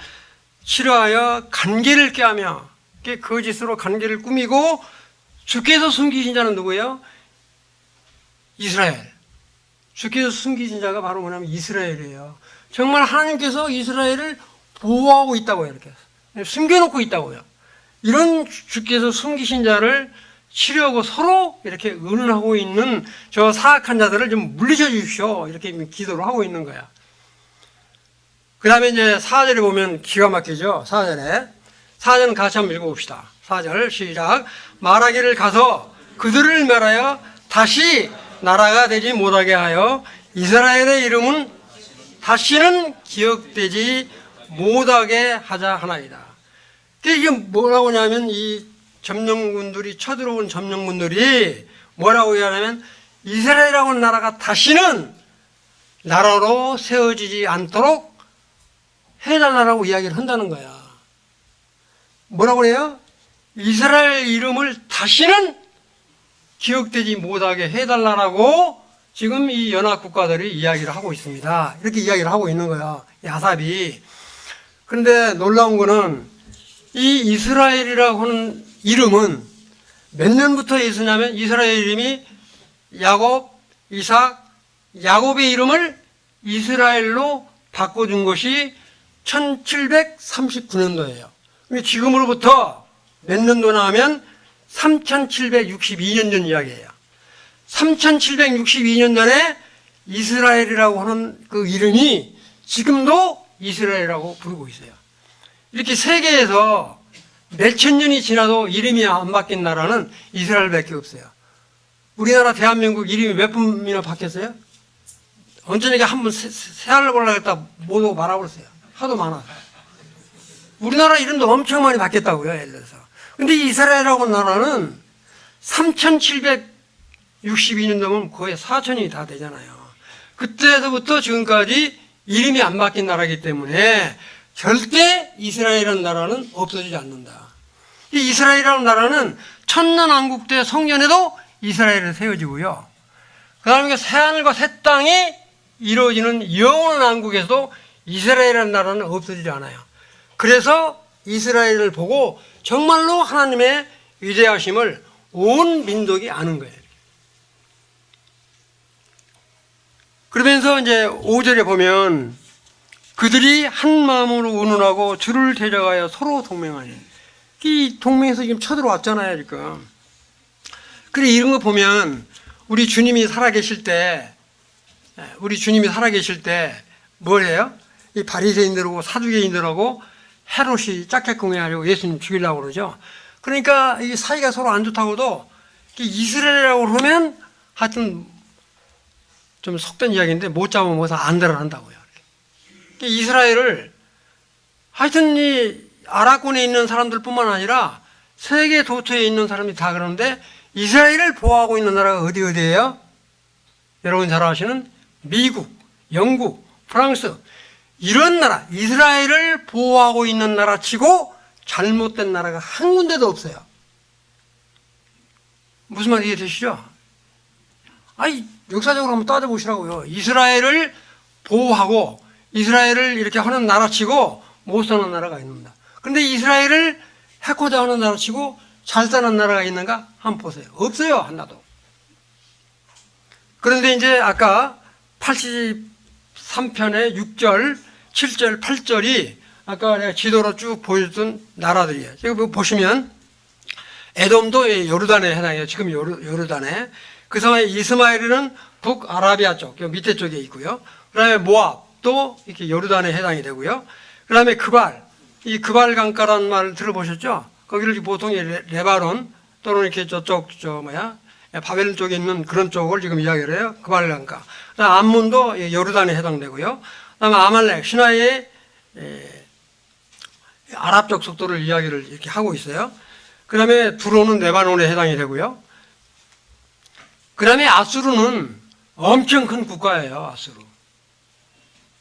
치려하여 관계를 꾀하며, 거짓으로 관계를 꾸미고 주께서 숨기신 자는 누구예요? 이스라엘. 주께서 숨기신 자가 바로 뭐냐면 이스라엘이에요. 정말 하나님께서 이스라엘을 보호하고 있다고요. 이렇게 숨겨놓고 있다고요. 이런 주께서 숨기신 자를 치려고 서로 이렇게 의논하고 있는 저 사악한 자들을 좀 물리쳐 주십시오. 이렇게 기도를 하고 있는 거야. 그 다음에 이제 4절에 보면 기가 막히죠. 4절은 같이 한번 읽어봅시다. 4절 시작. 말하기를 가서 그들을 멸하여 다시 나라가 되지 못하게 하여 이스라엘의 이름은 다시는 기억되지 못하게 하자 하나이다. 이게 뭐라고 하냐면, 이 점령군들이, 쳐들어온 점령군들이 뭐라고 하냐면, 이스라엘이라고 하는 나라가 다시는 나라로 세워지지 않도록 해달라고 이야기를 한다는 거야. 뭐라고 해요? 이스라엘 이름을 다시는 기억되지 못하게 해달라고 지금 이 연합국가들이 이야기를 하고 있습니다. 이렇게 이야기를 하고 있는 거야, 아삽이. 그런데 놀라운 거는 이 이스라엘이라고 하는 이름은 몇 년부터 있었냐면, 이스라엘 이름이 야곱, 이삭, 야곱의 이름을 이스라엘로 바꿔준 것이 1739년도예요. 지금으로부터 몇 년도나 하면 3762년 전 이야기예요. 3762년 전에 이스라엘이라고 하는 그 이름이 지금도 이스라엘이라고 부르고 있어요. 이렇게 세계에서 몇천 년이 지나도 이름이 안 바뀐 나라는 이스라엘밖에 없어요. 우리나라 대한민국 이름이 몇 번이나 바뀌었어요? 언제나 한번 새알을 보려고 했다 못 오고 말아버렸어요. 하도 많아서. 우리나라 이름도 엄청 많이 바뀌었다고요, 예를 들어서. 근데 이스라엘이라고 하는 나라는 3762년 되면 거의 4000이 다 되잖아요. 그때서부터 지금까지 이름이 안 바뀐 나라이기 때문에 절대 이스라엘이라는 나라는 없어지지 않는다. 이 이스라엘이라는 나라는 천년왕국 때 성전에도 이스라엘에 세워지고요. 그 다음에 새하늘과 새 땅이 이루어지는 영원한 왕국에서도 이스라엘이라는 나라는 없어지지 않아요. 그래서 이스라엘을 보고 정말로 하나님의 위대하심을 온 민족이 아는 거예요. 그러면서 이제 5절에 보면 그들이 한 마음으로 의논하고 주를 데려가여 서로 동맹하니, 이 동맹에서 지금 쳐들어왔잖아요, 지금. 그래, 이런 거 보면 우리 주님이 살아계실 때 뭘 해요? 이 바리새인들하고 사두개인들하고 헤롯이 짝짝꿍해하려고 예수님 죽이려고 그러죠. 그러니까 이 사이가 서로 안 좋다고도 이스라엘이라고 그러면 하여튼 좀 속된 이야기인데 못 잡으면 뭐서 안 들어간다고요. 이스라엘을 하여튼 이 아랍권에 있는 사람들뿐만 아니라 세계 도처에 있는 사람들이 다 그러는데, 이스라엘을 보호하고 있는 나라가 어디예요? 여러분 잘 아시는 미국, 영국, 프랑스, 이런 나라, 이스라엘을 보호하고 있는 나라 치고 잘못된 나라가 한 군데도 없어요. 무슨 말 이해되시죠? 아니, 역사적으로 한번 따져보시라고요. 이스라엘을 보호하고 이스라엘을 이렇게 하는 나라 치고 못 사는 나라가 있습니다. 근데 이스라엘을 해코자 하는 나라 치고 잘 사는 나라가 있는가? 한번 보세요. 없어요, 하나도. 그런데 이제 아까 83편의 6절, 7절, 8절이 아까 내가 지도로 쭉 보여줬던 나라들이에요. 지금 보시면 에돔도 요르단에 해당해요. 지금 요르단에. 그 다음에 이스마엘은 북아라비아 쪽, 밑에 쪽에 있고요. 그 다음에 모압도 이렇게 요르단에 해당이 되고요. 그 다음에 그발, 이 그발 강가라는 말 들어보셨죠? 거기를 보통 레바논 또는 이렇게 저쪽, 바벨론 쪽에 있는 그런 쪽을 지금 이야기를 해요. 그발 강가. 그 다음에 암몬도 요르단에 해당되고요. 그 다음에 아말렉, 시나이의 아랍 쪽 속도를 이야기를 이렇게 하고 있어요. 그 다음에 두로는 레바논에 해당이 되고요. 그 다음에 아수르는 엄청 큰 국가예요.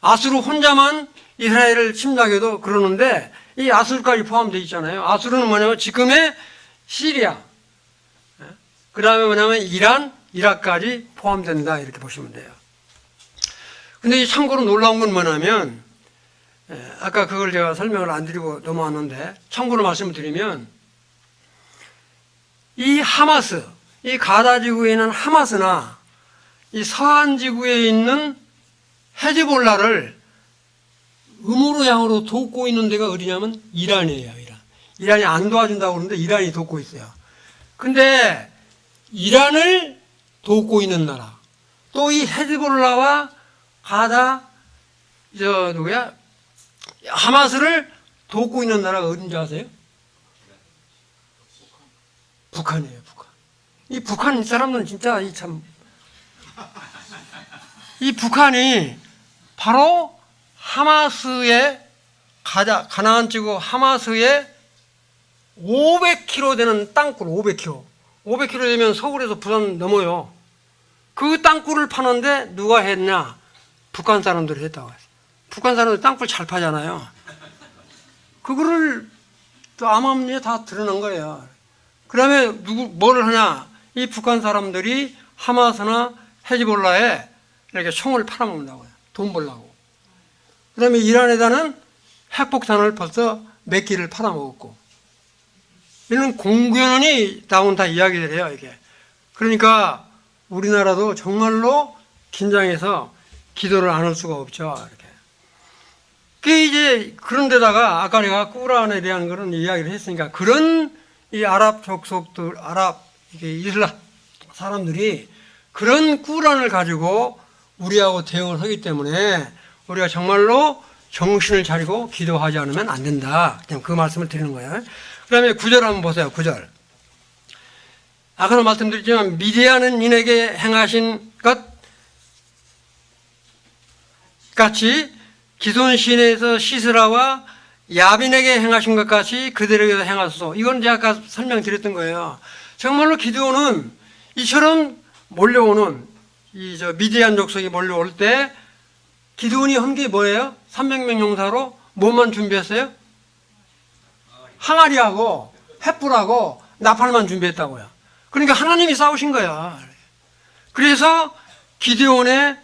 아수르 혼자만 이스라엘을 침략해도 그러는데 이 아수르까지 포함되어 있잖아요. 아수르는 뭐냐면 지금의 시리아, 그 다음에 뭐냐면 이란, 이라크까지 포함된다 이렇게 보시면 돼요. 근데 참고로 놀라운 건 뭐냐면 아까 그걸 제가 설명을 안 드리고 넘어왔는데 참고로 말씀을 드리면 이 하마스, 이 가자 지구에 있는 하마스나 이 서한 지구에 있는 헤즈볼라를 음으로 양으로 돕고 있는 데가 어디냐면 이란이에요. 이란이 안 도와준다고 그러는데 이란이 돕고 있어요. 근데 이란을 돕고 있는 나라, 또 이 헤즈볼라와 가자, 하마스를 돕고 있는 나라가 어딘지 아세요? 북한이에요, 북한. 이 북한 사람들은 진짜 이 북한이 바로 하마스의 가나안 지구 하마스의 500km 되는 땅굴, 500km. 500km 되면 서울에서 부산 넘어요. 그 땅굴을 파는데 누가 했냐? 북한 사람들이 했다고 했어요. 북한 사람들 땅굴 잘 파잖아요. 그거를 또 암암리에 다 드러난 거예요. 그 다음에 뭐를 하냐? 이 북한 사람들이 하마스나 헤즈볼라에 이렇게 총을 팔아먹는다고요. 돈 벌라고. 그 다음에 이란에다는 핵폭탄을 벌써 몇 기를 팔아먹었고. 이런 공견이 나온 다 이야기들이에요, 이게. 그러니까 우리나라도 정말로 긴장해서 기도를 안 할 수가 없죠, 이렇게. 그런데다가 아까 내가 꾸란에 대한 그런 이야기를 했으니까 그런 이 아랍 족속들, 이슬람 사람들이 그런 꾸란을 가지고 우리하고 대응을 하기 때문에 우리가 정말로 정신을 차리고 기도하지 않으면 안 된다. 그냥 그 말씀을 드리는 거예요. 그 다음에 9절 한번 보세요. 9절. 아까도 말씀드렸지만 미디안은 인에게 행하신 것 같이 기손 시내에서 시스라와 야빈에게 행하신 것 같이 그들에게도 행하소서. 이건 제가 아까 설명드렸던 거예요. 정말로 기드온은 이처럼 몰려오는 미디안 족속이 몰려올 때 기드온이 한 게 뭐예요? 300명 용사로 뭐만 준비했어요? 항아리하고 횃불하고 나팔만 준비했다고요. 그러니까 하나님이 싸우신 거야. 그래서 기드온의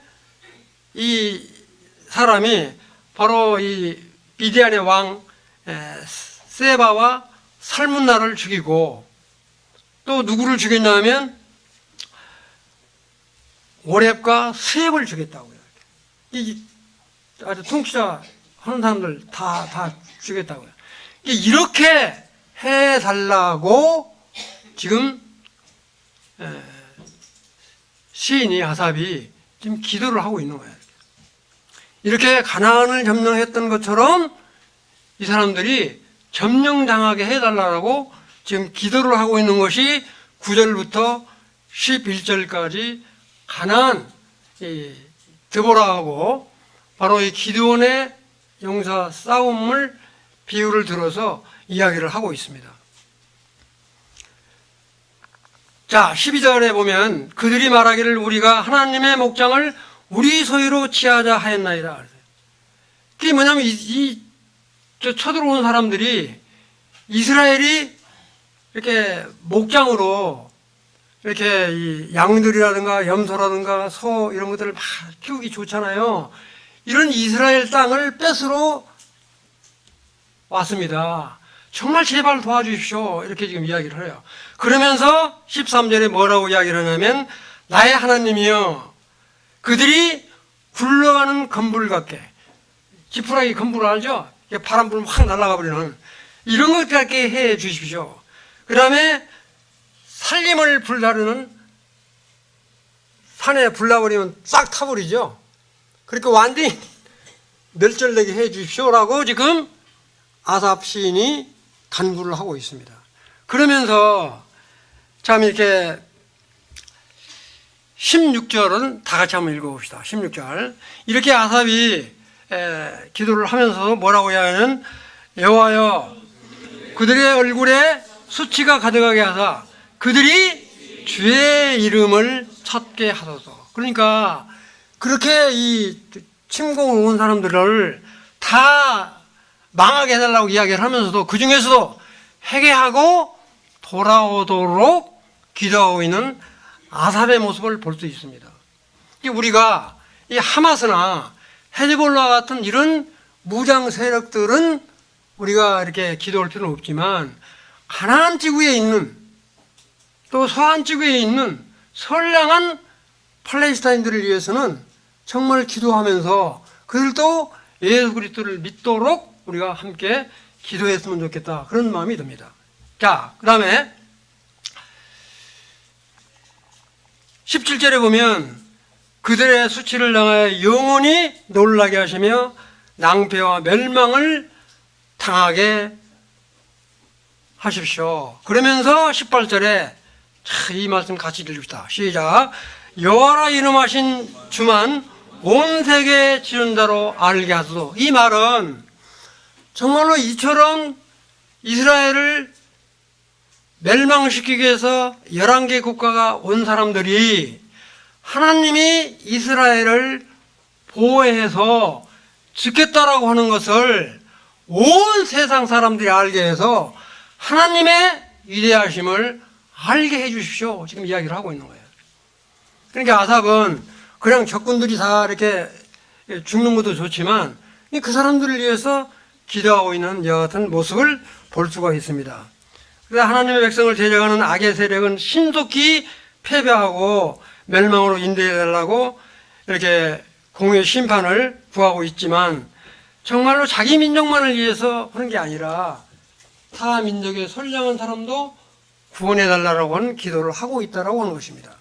이 사람이 바로 이 미디안의 왕 세바와 살문나를 죽이고 또 누구를 죽였냐면 오렙과 스앱을 죽였다고요. 이 아주 통치자 하는 사람들 다 죽였다고요. 이렇게 해달라고 지금 시인이 하삽이 지금 기도를 하고 있는 거예요. 이렇게 가나안을 점령했던 것처럼 이 사람들이 점령당하게 해달라고 지금 기도를 하고 있는 것이 9절부터 11절까지 가나안 드보라하고 바로 이 기드온의 용사 싸움을 비유를 들어서 이야기를 하고 있습니다. 자, 12절에 보면 그들이 말하기를 우리가 하나님의 목장을 우리 소유로 취하자 하였나이다. 그게 뭐냐면 쳐들어온 사람들이 이스라엘이 이렇게 목장으로 이렇게 이 양들이라든가 염소라든가 소 이런 것들을 막 키우기 좋잖아요. 이런 이스라엘 땅을 뺏으러 왔습니다. 정말 제발 도와주십시오. 이렇게 지금 이야기를 해요. 그러면서 13절에 뭐라고 이야기를 하냐면 나의 하나님이여 그들이 굴러가는 건불 같게, 지푸라기 건불 알죠? 바람 불면 확 날아가 버리는 이런 것 같게 해 주십시오. 그 다음에 살림을 불다루는, 산에 불나버리면 싹 타버리죠. 그러니까 완전히 멸절되게 해 주십시오라고 지금 아삽 시인이 간구를 하고 있습니다. 그러면서 참 이렇게 16절은 다 같이 한번 읽어봅시다. 16절 이렇게 아삽이 기도를 하면서 뭐라고 하냐면 여호와여 그들의 얼굴에 수치가 가득하게 하사 그들이 주의 이름을 찾게 하소서. 그러니까 그렇게 이 침공을 온 사람들을 다 망하게 해달라고 이야기를 하면서도 그 중에서도 회개하고 돌아오도록 기도하고 있는 아삽의 모습을 볼 수 있습니다. 우리가 이 하마스나 헤즈볼라 같은 이런 무장 세력들은 우리가 이렇게 기도할 필요는 없지만 가나안 지구에 있는 또 서한 지구에 있는 선량한 팔레스타인들을 위해서는 정말 기도하면서 그들도 예수 그리스도를 믿도록 우리가 함께 기도했으면 좋겠다 그런 마음이 듭니다. 자, 그 다음에 17절에 보면 그들의 수치를 당하여 영원히 놀라게 하시며 낭패와 멸망을 당하게 하십시오. 그러면서 18절에 이 말씀 같이 읽읍시다. 시작. 여호와라 이름하신 주만 온 세계의 지존자로 알게 하소서. 이 말은 정말로 이처럼 이스라엘을 멸망시키기 위해서 11개 국가가 온 사람들이 하나님이 이스라엘을 보호해서 지켰다라고 하는 것을 온 세상 사람들이 알게 해서 하나님의 위대하심을 알게 해 주십시오. 지금 이야기를 하고 있는 거예요. 그러니까 아삽은 그냥 적군들이 다 이렇게 죽는 것도 좋지만 그 사람들을 위해서 기도하고 있는 이와 같은 모습을 볼 수가 있습니다. 그래서 하나님의 백성을 대적하는 악의 세력은 신속히 패배하고 멸망으로 인도해달라고 이렇게 공의 심판을 구하고 있지만 정말로 자기 민족만을 위해서 하는 게 아니라 타 민족의 선량한 사람도 구원해달라고 하는 기도를 하고 있다고 하는 것입니다.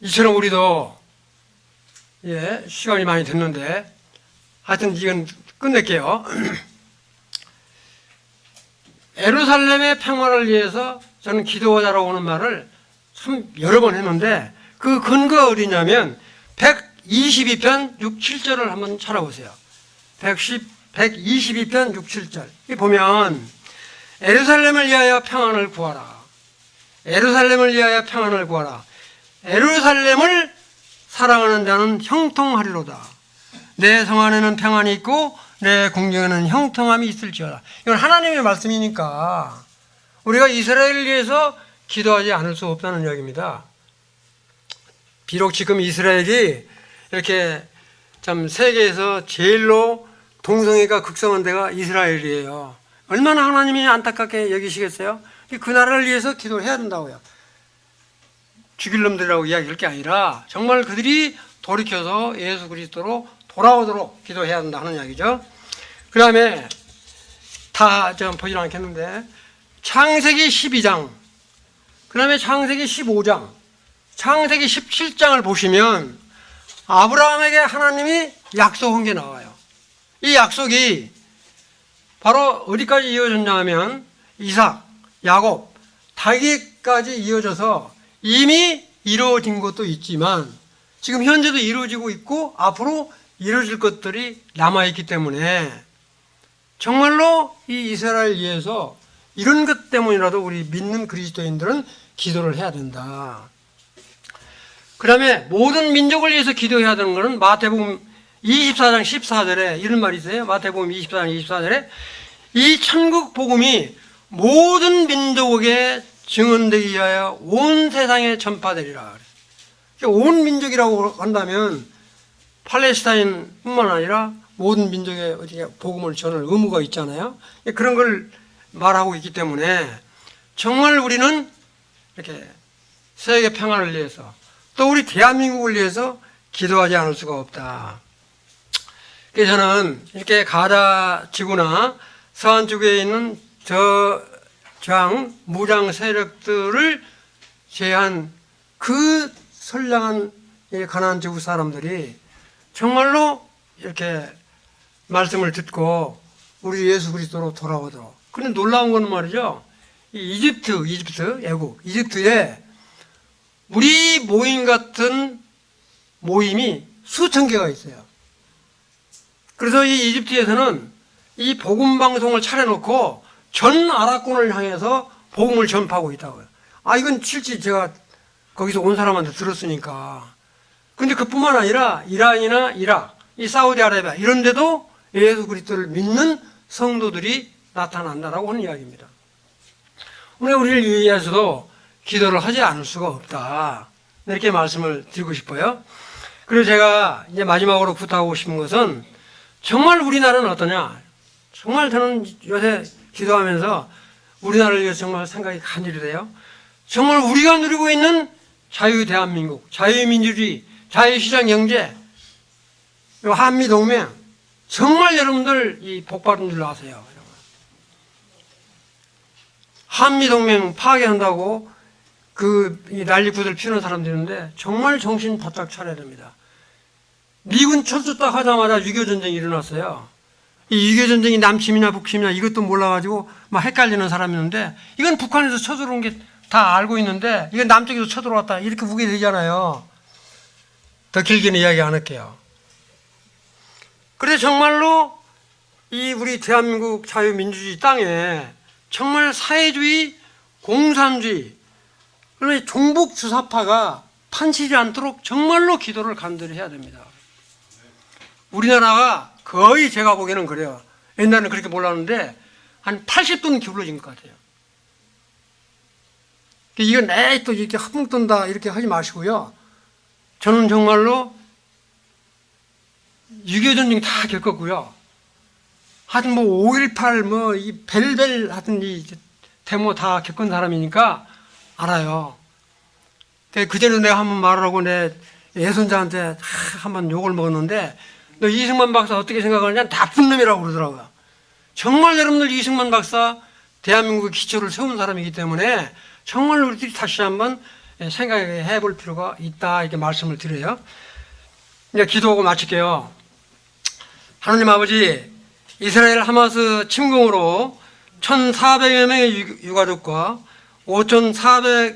이처럼 우리도 시간이 많이 됐는데 하여튼 이건 끝낼게요. 예루살렘의 평화를 위해서 저는 기도하자라고 하는 말을 참 여러 번 했는데 그 근거가 어디냐면 122편 6, 7절을 한번 찾아보세요. 122편 6, 7절 보면 예루살렘을 위하여 평안을 구하라. 예루살렘을 위하여 평안을 구하라. 예루살렘을 사랑하는 자는 형통하리로다. 내 성 안에는 평안이 있고 내 궁정에는 형통함이 있을지어다. 이건 하나님의 말씀이니까 우리가 이스라엘을 위해서 기도하지 않을 수 없다는 이야기입니다. 비록 지금 이스라엘이 이렇게 참 세계에서 제일로 동성애가 극성한 데가 이스라엘이에요. 얼마나 하나님이 안타깝게 여기시겠어요? 그 나라를 위해서 기도를 해야 된다고요. 죽일 놈들이라고 이야기할 게 아니라 정말 그들이 돌이켜서 예수 그리스도로 돌아오도록 기도해야 된다 하는 이야기죠. 그 다음에 다 좀 보지 않겠는데 창세기 12장, 그 다음에 창세기 15장, 창세기 17장을 보시면 아브라함에게 하나님이 약속한 게 나와요. 이 약속이 바로 어디까지 이어졌냐 하면 이삭, 야곱, 다윗까지 이어져서 이미 이루어진 것도 있지만 지금 현재도 이루어지고 있고 앞으로 이루어질 것들이 남아있기 때문에 정말로 이 이스라엘 위해서 이런 것 때문이라도 우리 믿는 그리스도인들은 기도를 해야 된다. 그 다음에 모든 민족을 위해서 기도해야 되는 것은 마태복음 24장 14절에 이런 말이 있어요. 마태복음 24장 24절에 이 천국 복음이 모든 민족에게 증언되기 위하여 온 세상에 전파되리라. 온 민족이라고 한다면 팔레스타인뿐만 아니라 모든 민족에 어떻게 복음을 전할 의무가 있잖아요. 그런 걸 말하고 있기 때문에 정말 우리는 이렇게 세계 평화를 위해서 또 우리 대한민국을 위해서 기도하지 않을 수가 없다. 그래서 저는 이렇게 가자 지구나 서한 쪽에 있는 저장 무장 세력들을 제한 그 선량한 가나안 지구 사람들이 정말로 이렇게 말씀을 듣고 우리 예수 그리스도로 돌아오도록. 그런데 놀라운 건 말이죠. 이집트 애국 이집트에 우리 모임 같은 모임이 수천 개가 있어요. 그래서 이 이집트에서는 이 복음 방송을 차려놓고 전 아랍권을 향해서 복음을 전파하고 있다고요. 이건 실제 제가 거기서 온 사람한테 들었으니까. 근데 그뿐만 아니라 이란이나 이락, 이 사우디아라비아 이런 데도 예수 그리스도를 믿는 성도들이 나타난다라고 하는 이야기입니다. 오늘 우리를 위해서도 기도를 하지 않을 수가 없다. 이렇게 말씀을 드리고 싶어요. 그리고 제가 이제 마지막으로 부탁하고 싶은 것은 정말 우리나라는 어떠냐? 정말 저는 요새 기도하면서 우리나라를 위해서 정말 생각이 간절히 돼요. 정말 우리가 누리고 있는 자유 대한민국, 자유민주주의, 자유시장 경제, 한미동맹, 정말 여러분들 이 복받은 줄 아세요. 한미동맹 파괴한다고 난리구들 피우는 사람들이 있는데 정말 정신 바짝 차려야 됩니다. 미군 철수 딱 하자마자 6.25 전쟁이 일어났어요. 이 6.25 전쟁이 남침이냐 북침이냐 이것도 몰라가지고 막 헷갈리는 사람이 있는데 이건 북한에서 쳐들어온 게 다 알고 있는데 이건 남쪽에서 쳐들어왔다 이렇게 우게 되잖아요. 더 길게는 이야기 안 할게요. 그래서 정말로 이 우리 대한민국 자유민주주의 땅에 정말 사회주의, 공산주의, 그러면 종북주사파가 판치지 않도록 정말로 기도를 간절히 해야 됩니다. 우리나라가 거의 제가 보기에는 그래요. 옛날에는 그렇게 몰랐는데 한 80돈 기울어진 것 같아요. 이건 또 이렇게 한뭉 뜬다 이렇게 하지 마시고요. 저는 정말로 6.25 전쟁 다 겪었고요. 하여튼 5.18 이 벨벨 하여튼 이 데모 다 겪은 사람이니까 알아요. 그전에 내가 한번 말하라고 내 예손자한테 한번 욕을 먹었는데 너 이승만 박사 어떻게 생각하느냐? 나쁜 놈이라고 그러더라고요. 정말 여러분들 이승만 박사 대한민국의 기초를 세운 사람이기 때문에 정말 우리들이 다시 한번 생각해 볼 필요가 있다 이렇게 말씀을 드려요. 이제 기도하고 마칠게요. 하나님 아버지, 이스라엘 하마스 침공으로 1,400여 명의 유가족과 5,400